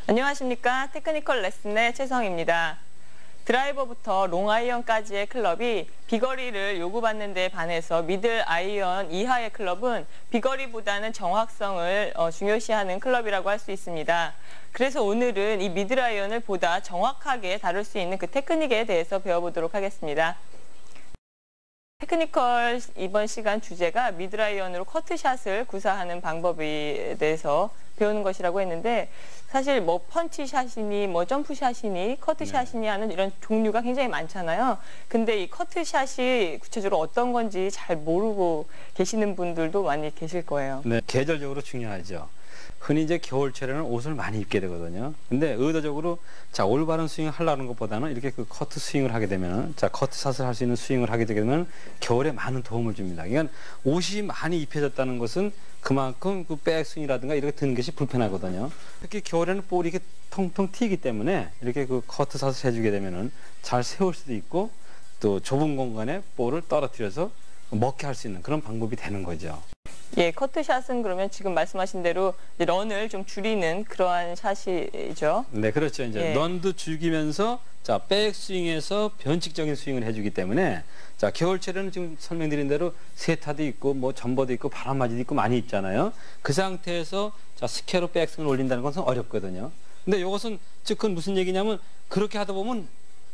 안녕하십니까. 테크니컬 레슨의 최성입니다. 드라이버부터 롱아이언까지의 클럽이 비거리를 요구받는 데 반해서 미들 아이언 이하의 클럽은 비거리보다는 정확성을 중요시하는 클럽이라고 할 수 있습니다. 그래서 오늘은 이 미들 아이언을 보다 정확하게 다룰 수 있는 그 테크닉에 대해서 배워보도록 하겠습니다. 테크니컬 이번 시간 주제가 미드라이언으로 커트샷을 구사하는 방법에 대해서 배우는 것이라고 했는데, 사실 뭐 펀치샷이니 뭐 점프샷이니 커트샷이니 하는 이런 종류가 굉장히 많잖아요. 근데 이 커트샷이 구체적으로 어떤 건지 잘 모르고 계시는 분들도 많이 계실 거예요. 네, 계절적으로 중요하죠. 흔히 이제 겨울철에는 옷을 많이 입게 되거든요. 근데 의도적으로 올바른 스윙을 하려는 것보다는 이렇게 그 커트 스윙을 하게 되면, 커트샷을 할 수 있는 스윙을 하게 되면 겨울에 많은 도움을 줍니다. 그러니까 옷이 많이 입혀졌다는 것은 그만큼 그 백스윙이라든가 이렇게 드는 것이 불편하거든요. 특히 겨울에는 볼이 이렇게 통통 튀기 때문에 이렇게 그 커트샷을 해주게 되면은 잘 세울 수도 있고, 또 좁은 공간에 볼을 떨어뜨려서 먹게 할 수 있는 그런 방법이 되는 거죠. 예, 커트샷은 그러면 지금 말씀하신 대로 이제 런을 좀 줄이는 그러한 샷이죠. 네, 그렇죠. 이제 런도 줄이면서 백스윙에서 변칙적인 스윙을 해주기 때문에, 겨울철에는 지금 설명드린 대로 세타도 있고 뭐 점버도 있고 바람맞이도 있고 많이 있잖아요. 그 상태에서 스퀘어로 백스윙을 올린다는 것은 어렵거든요. 근데 이것은 즉 그건 무슨 얘기냐면, 그렇게 하다 보면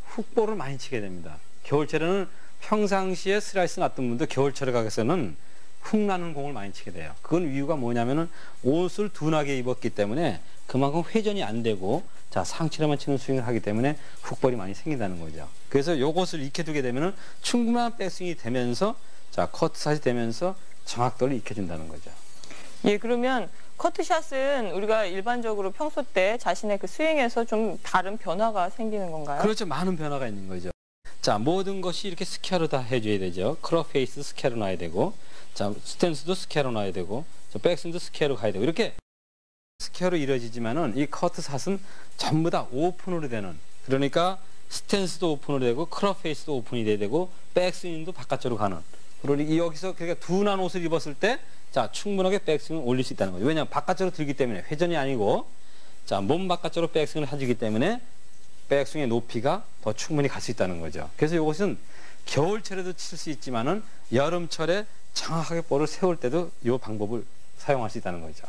훅볼을 많이 치게 됩니다. 겨울철에는 평상시에 슬라이스 놨던 분도 겨울철에 가서는 훅 나는 공을 많이 치게 돼요. 그건 이유가 뭐냐면은 옷을 둔하게 입었기 때문에 그만큼 회전이 안 되고 상체로만 치는 스윙을 하기 때문에 훅볼이 많이 생긴다는 거죠. 그래서 요것을 익혀두게 되면은 충분한 백스윙이 되면서 커트샷이 되면서 정확도를 익혀준다는 거죠. 예, 그러면 커트샷은 우리가 일반적으로 평소 때 자신의 그 스윙에서 좀 다른 변화가 생기는 건가요? 그렇죠. 많은 변화가 있는 거죠. 모든 것이 이렇게 스퀘어로 다 해줘야 되죠. 크롭 페이스 스퀘어로 놔야 되고, 스탠스도 스퀘어로 놔야 되고, 백스윙도 스퀘어로 가야 되고, 이렇게 스퀘어로 이루어지지만은 이 커트샷은 전부 다 오픈으로 되는, 그러니까 스탠스도 오픈으로 되고, 크롭 페이스도 오픈이 돼야 되고, 백스윙도 바깥쪽으로 가는. 그러니 여기서 그러니까 둔한 옷을 입었을 때, 충분하게 백스윙을 올릴 수 있다는 거죠. 왜냐하면 바깥쪽으로 들기 때문에 회전이 아니고, 몸 바깥쪽으로 백스윙을 해주기 때문에 백스윙의 높이가 더 충분히 갈 수 있다는 거죠. 그래서 이것은 겨울철에도 칠 수 있지만은 여름철에 정확하게 볼을 세울 때도 이 방법을 사용할 수 있다는 거죠.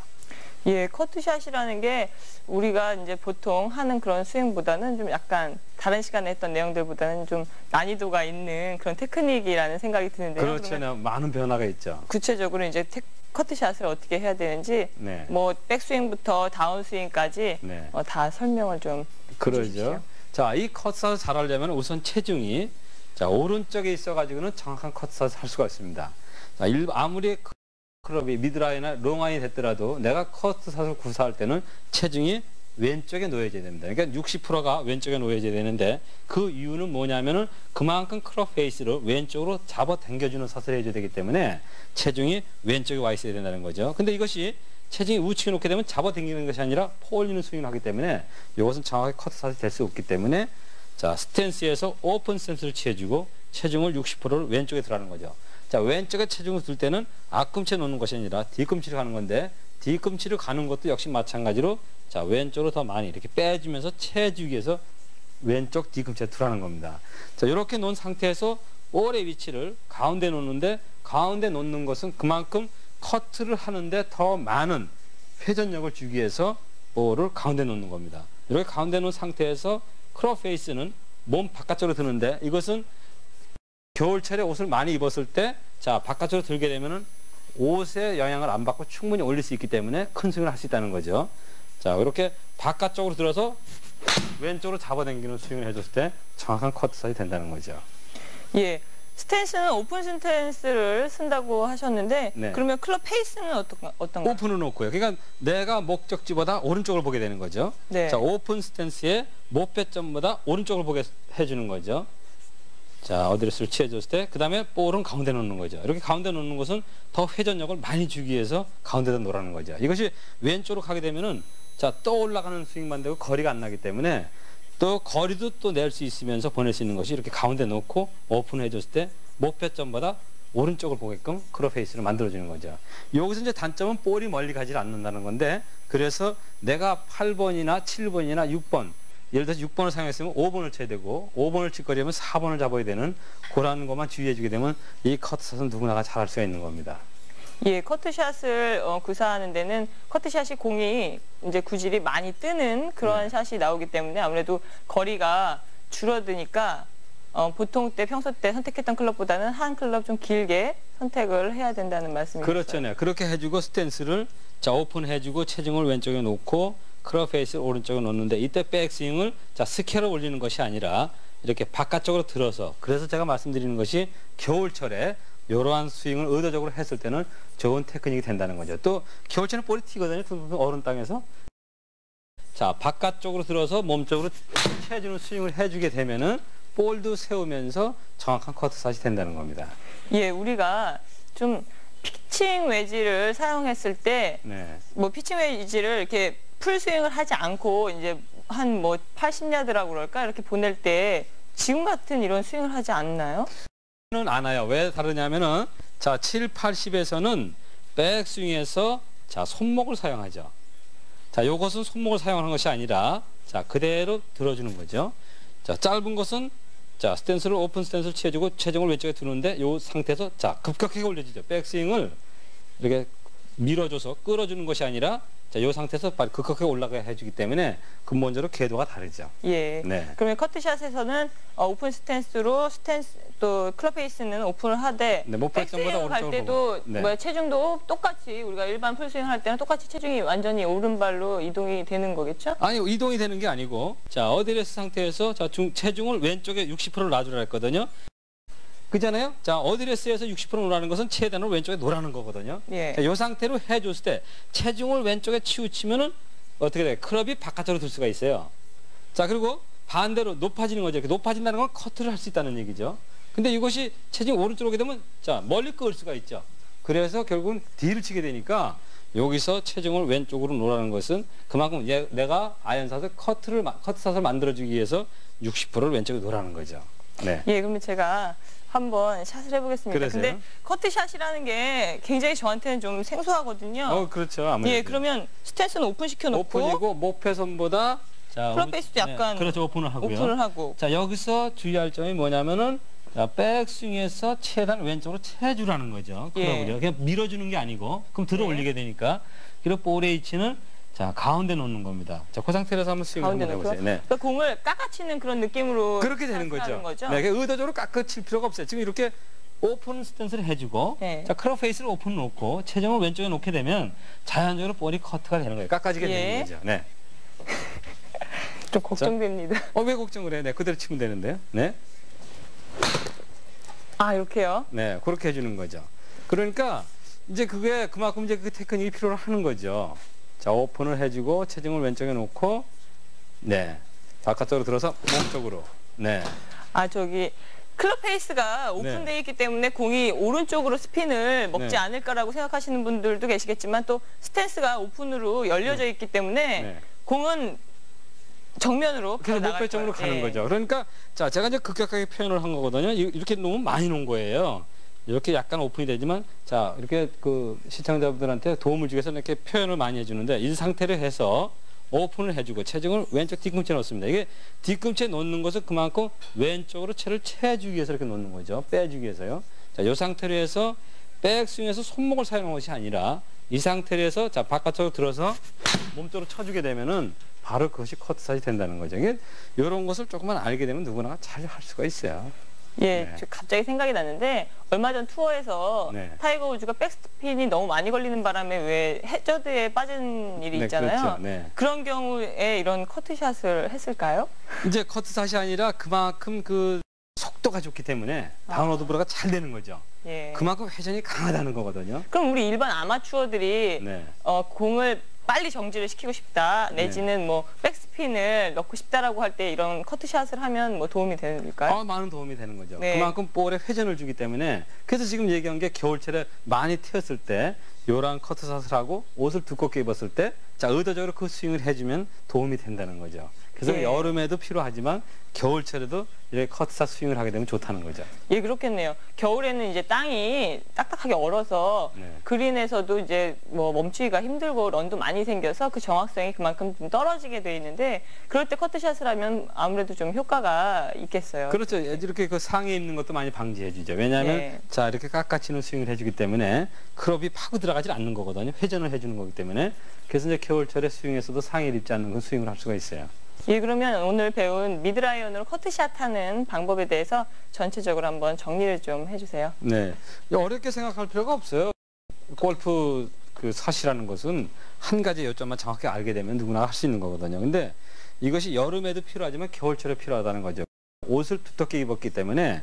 예, 커트샷이라는 게 우리가 이제 보통 하는 그런 스윙보다는 좀 약간 다른 시간에 했던 내용들보다는 좀 난이도가 있는 그런 테크닉이라는 생각이 드는데요. 그렇죠. 많은 변화가 있죠. 구체적으로 이제 커트샷을 어떻게 해야 되는지, 뭐 백스윙부터 다운스윙까지 다 설명을 좀 그러죠. 이 커트샷을 잘 하려면 우선 체중이 오른쪽에 있어가지고는 정확한 커트샷을 할 수가 있습니다. 아무리 클럽이 미드라인이나 롱아인이 됐더라도 내가 커트샷을 구사할 때는 체중이 왼쪽에 놓여져야 됩니다. 그러니까 60%가 왼쪽에 놓여져야 되는데, 그 이유는 뭐냐면은 그만큼 클럽 페이스를 왼쪽으로 잡아 당겨주는 샷을 해줘야 되기 때문에 체중이 왼쪽에 와 있어야 된다는 거죠. 근데 이것이 체중이 우측에 놓게 되면 잡아 당기는 것이 아니라 퍼올리는 스윙을 하기 때문에 이것은 정확하게 커트샷이 될 수 없기 때문에, 스탠스에서 오픈 스탠스를 취해주고 체중을 60%를 왼쪽에 들어가는 거죠. 왼쪽에 체중을 둘 때는 앞꿈치에 놓는 것이 아니라 뒤꿈치를 가는 건데, 뒤꿈치를 가는 것도 역시 마찬가지로 왼쪽으로 더 많이 이렇게 빼주면서 체중에서 왼쪽 뒤꿈치에 들어가는 겁니다. 이렇게 놓은 상태에서 볼의 위치를 가운데 놓는데, 가운데 놓는 것은 그만큼 커트를 하는데 더 많은 회전력을 주기 위해서 볼을 가운데 놓는 겁니다. 이렇게 가운데 놓은 상태에서 크롭 페이스는 몸 바깥쪽으로 드는데, 이것은 겨울철에 옷을 많이 입었을 때 바깥쪽으로 들게 되면은 옷에 영향을 안 받고 충분히 올릴 수 있기 때문에 큰 스윙을 할 수 있다는 거죠. 이렇게 바깥쪽으로 들어서 왼쪽으로 잡아당기는 스윙을 해줬을 때 정확한 커트샷이 된다는 거죠. 예, 스탠스는 오픈 스탠스를 쓴다고 하셨는데, 그러면 클럽 페이스는 어떤가요? 오픈을 놓고요. 그러니까 내가 목적지보다 오른쪽을 보게 되는 거죠. 오픈 스탠스의 목표점보다 오른쪽을 보게 해주는 거죠. 어드레스를 취해줬을 때, 그 다음에 볼은 가운데 놓는 거죠. 이렇게 가운데 놓는 것은 더 회전력을 많이 주기 위해서 가운데다 놓으라는 거죠. 이것이 왼쪽으로 가게 되면은 또 올라가는 스윙만 되고 거리가 안 나기 때문에, 또 거리도 또 낼 수 있으면서 보낼 수 있는 것이 이렇게 가운데 놓고 오픈해 줬을 때 목표점보다 오른쪽을 보게끔 크롭 페이스를 만들어주는 거죠. 여기서 이제 단점은 볼이 멀리 가지 않는다는 건데, 그래서 내가 8번이나 7번이나 6번, 예를 들어서 6번을 사용했으면 5번을 쳐야 되고 5번을 칠 거려면 4번을 잡아야 되는 그런 것만 주의해 주게 되면 이 커트샷은 누구나가 잘할 수가 있는 겁니다. 예, 커트샷을 구사하는 데는 커트샷이 공이 이제 구질이 많이 뜨는 그런 샷이 나오기 때문에 아무래도 거리가 줄어드니까 보통 때 평소 때 선택했던 클럽보다는 한 클럽 좀 길게 선택을 해야 된다는 말씀이시죠? 그렇죠. 네. 그렇게 해주고 스탠스를 자 오픈해주고 체중을 왼쪽에 놓고 크롭 페이스를 오른쪽에 놓는데, 이때 백스윙을 자 스퀘어로 올리는 것이 아니라 이렇게 바깥쪽으로 들어서, 그래서 제가 말씀드리는 것이 겨울철에 이러한 스윙을 의도적으로 했을 때는 좋은 테크닉이 된다는 거죠. 또 겨울철에는 볼이 튀거든요. 얼음 땅에서. 자 바깥쪽으로 들어서 몸쪽으로 채주는 스윙을 해주게 되면은 볼도 세우면서 정확한 커트샷이 된다는 겁니다. 예, 우리가 좀 피칭 웨지를 사용했을 때 네. 뭐 피칭 웨지를 이렇게 풀 스윙을 하지 않고 이제 한 뭐 80야드라고 그럴까 이렇게 보낼 때 지금 같은 이런 스윙을 하지 않나요? 는 않아요. 왜 다르냐면은 자 7, 80에서는 백스윙에서 자 손목을 사용하죠. 자 요것은 손목을 사용하는 것이 아니라 자 그대로 들어주는 거죠. 자 짧은 것은 자 스탠스를 오픈 스탠스를 취해주고 체중을 왼쪽에 두는데 요 상태에서 자 급격하게 올려주죠. 백스윙을 이렇게 밀어줘서 끌어주는 것이 아니라 자, 이 상태에서 급격하게 올라가야 해주기 때문에 근본적으로 궤도가 다르죠. 예. 네. 그러면 커트샷에서는 오픈 스탠스로 또 클럽 페이스는 오픈을 하되 네, 목표 점보다 백스윙 갈 오른쪽을 때도 보고. 네. 뭐 체중도 똑같이 우리가 일반 풀스윙 할 때는 똑같이 체중이 완전히 오른발로 이동이 되는 거겠죠? 아니 이동이 되는 게 아니고 자 어드레스 상태에서 자 체중을 왼쪽에 60% 놔주라 했거든요. 그잖아요. 자 어드레스에서 60% 놓으라는 것은 최대한으로 왼쪽에 놓으라는 거거든요. 예. 자, 이 상태로 해줬을 때 체중을 왼쪽에 치우치면은 어떻게 돼요? 클럽이 바깥으로 들 수가 있어요. 자 그리고 반대로 높아지는 거죠. 높아진다는 건 커트를 할 수 있다는 얘기죠. 근데 이것이 체중이 오른쪽으로 오게 되면 자 멀리 끌 수가 있죠. 그래서 결국은 D를 치게 되니까 여기서 체중을 왼쪽으로 놓으라는 것은 그만큼 내가 아이언샷을 커트샷을 만들어주기 위해서 60%를 왼쪽에 놓으라는 거죠. 네. 예, 그러면 제가 한번 샷을 해보겠습니다. 그러세요? 근데 커트샷이라는 게 굉장히 저한테는 좀 생소하거든요. 그렇죠. 아무래도. 예, 그러면 스탠스는 오픈 시켜놓고 오픈이고 목표선보다 자, 클럽 페이스도 약간 그렇죠. 오픈을 하고요. 오픈을 하고. 자 여기서 주의할 점이 뭐냐면은 자, 백스윙에서 최대한 왼쪽으로 채주라는 거죠. 클럽을요. 예. 그냥 밀어주는 게 아니고 그럼 들어 올리게 되니까. 그리고 볼의 위치는 자 가운데 놓는 겁니다. 자, 그 상태에서 한번 스윙을 가운데 한번 해보세요. 놓고요? 네. 그러니까 공을 깎아치는 그런 느낌으로 그렇게 되는 샷을 거죠. 하는 네, 의도적으로 깎아칠 필요가 없어요. 지금 이렇게 오픈 스탠스를 해주고 네. 자 크롭 페이스를 오픈 놓고 체중을 왼쪽에 놓게 되면 자연적으로 볼이 커트가 되는 거예요. 깎아지게 예. 되는 거죠. 네. 좀 걱정됩니다. 왜 걱정을 해? 네, 그대로 치면 되는데요. 네. 아, 이렇게요? 네, 그렇게 해주는 거죠. 그러니까 이제 그게 그만큼 이제 그 테크닉이 필요로 하는 거죠. 자, 오픈을 해주고 체중을 왼쪽에 놓고, 네, 바깥쪽으로 들어서 몸쪽으로, 네, 아, 저기 클럽 페이스가 오픈되어 있기 때문에 공이 오른쪽으로 스핀을 먹지 네. 않을까라고 생각하시는 분들도 계시겠지만 또 스탠스가 오픈으로 열려져 있기 때문에 네. 공은 정면으로 그래서 나갈 목표점으로 거예요. 가는 예. 거죠. 그러니까 자, 제가 이제 급격하게 표현을 한 거거든요. 이렇게 너무 많이 놓은 거예요. 이렇게 약간 오픈이 되지만 자, 이렇게 그 시청자분들한테 도움을 주기 위해서 이렇게 표현을 많이 해주는데 이 상태로 해서 오픈을 해주고 체중을 왼쪽 뒤꿈치에 놓습니다. 이게 뒤꿈치에 놓는 것은 그만큼 왼쪽으로 채를 채주기 위해서 이렇게 놓는 거죠. 빼주기 위해서요. 자, 이 상태로 해서 백스윙에서 손목을 사용하는 것이 아니라 이 상태로 해서 자, 바깥쪽으로 들어서 몸쪽으로 쳐주게 되면은 바로 그것이 커트샷이 된다는 거죠. 이게 이런 것을 조금만 알게 되면 누구나 잘 할 수가 있어요. 예, 네. 저 갑자기 생각이 났는데 얼마 전 투어에서 네. 타이거 우즈가 백스핀이 너무 많이 걸리는 바람에 왜 해저드에 빠진 일이 네, 있잖아요. 그렇죠. 네. 그런 경우에 이런 커트샷을 했을까요? 이제 커트샷이 아니라 그만큼 그 속도가 좋기 때문에 다운로드 브로가 잘 되는 거죠. 예. 그만큼 회전이 강하다는 거거든요. 그럼 우리 일반 아마추어들이 네. 공을 빨리 정지를 시키고 싶다 내지는 뭐 백스핀을 넣고 싶다라고 할 때 이런 커트샷을 하면 뭐 도움이 될까요? 많은 도움이 되는 거죠. 네. 그만큼 볼에 회전을 주기 때문에 그래서 지금 얘기한 게 겨울철에 많이 튀었을 때 요런 커트샷을 하고 옷을 두껍게 입었을 때 자, 의도적으로 그 스윙을 해주면 도움이 된다는 거죠. 그래서 예. 여름에도 필요하지만 겨울철에도 이렇게 커트샷 스윙을 하게 되면 좋다는 거죠. 예, 그렇겠네요. 겨울에는 이제 땅이 딱딱하게 얼어서 네. 그린에서도 이제 뭐 멈추기가 힘들고 런도 많이 생겨서 그 정확성이 그만큼 좀 떨어지게 돼 있는데 그럴 때 커트샷을 하면 아무래도 좀 효과가 있겠어요. 그렇죠. 이렇게 그 상에 입는 것도 많이 방지해 주죠. 왜냐하면 네. 자 이렇게 깎아치는 스윙을 해주기 때문에 클럽이 파고 들어가질 않는 거거든요. 회전을 해주는 거기 때문에 그래서 이제 겨울철에 스윙에서도 상의를 입지 않는 그 스윙을 할 수가 있어요. 예, 그러면 오늘 배운 미드라이언으로 커트샷 하는 방법에 대해서 전체적으로 한번 정리를 좀 해주세요. 네, 어렵게 생각할 필요가 없어요. 골프 그 샷이라는 것은 한 가지 요점만 정확히 알게 되면 누구나 할 수 있는 거거든요. 근데 이것이 여름에도 필요하지만 겨울철에 필요하다는 거죠. 옷을 두텁게 입었기 때문에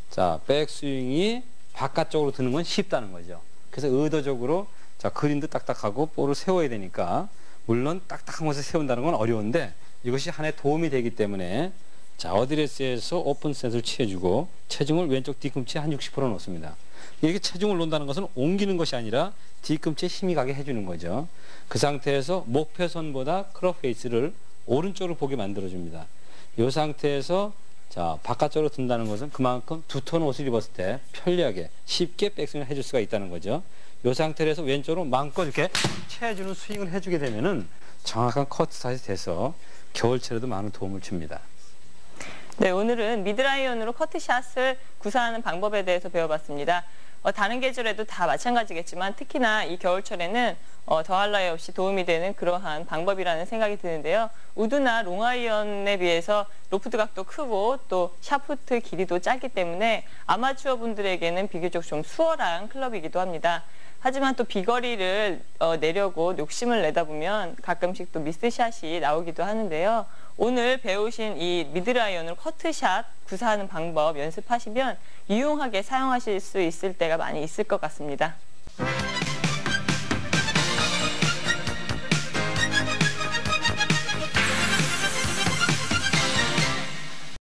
자 백스윙이 바깥쪽으로 드는 건 쉽다는 거죠. 그래서 의도적으로 자 그린도 딱딱하고 볼을 세워야 되니까 물론 딱딱한 곳에 세운다는 건 어려운데 이것이 한해 도움이 되기 때문에 자 어드레스에서 오픈셋을 취해주고 체중을 왼쪽 뒤꿈치에 한 60% 놓습니다. 이렇게 체중을 놓는다는 것은 옮기는 것이 아니라 뒤꿈치에 힘이 가게 해주는 거죠. 그 상태에서 목표선보다 클럽 페이스를 오른쪽으로 보게 만들어줍니다. 이 상태에서 자 바깥쪽으로 든다는 것은 그만큼 두터운 옷을 입었을 때 편리하게 쉽게 백스윙을 해줄 수가 있다는 거죠. 이 상태로 해서 왼쪽으로 마음껏 이렇게 채워주는 스윙을 해주게 되면은 정확한 커트샷이 돼서 겨울철에도 많은 도움을 줍니다. 네, 오늘은 미드라이언으로 커트샷을 구사하는 방법에 대해서 배워봤습니다. 다른 계절에도 다 마찬가지겠지만 특히나 이 겨울철에는 더할 나위 없이 도움이 되는 그러한 방법이라는 생각이 드는데요. 우드나 롱아이언에 비해서 로프트 각도 크고 또 샤프트 길이도 짧기 때문에 아마추어 분들에게는 비교적 좀 수월한 클럽이기도 합니다. 하지만 또 비거리를 내려고 욕심을 내다 보면 가끔씩 또 미스샷이 나오기도 하는데요. 오늘 배우신 이 미드라이언으로 커트샷 구사하는 방법 연습하시면 유용하게 사용하실 수 있을 때가 많이 있을 것 같습니다.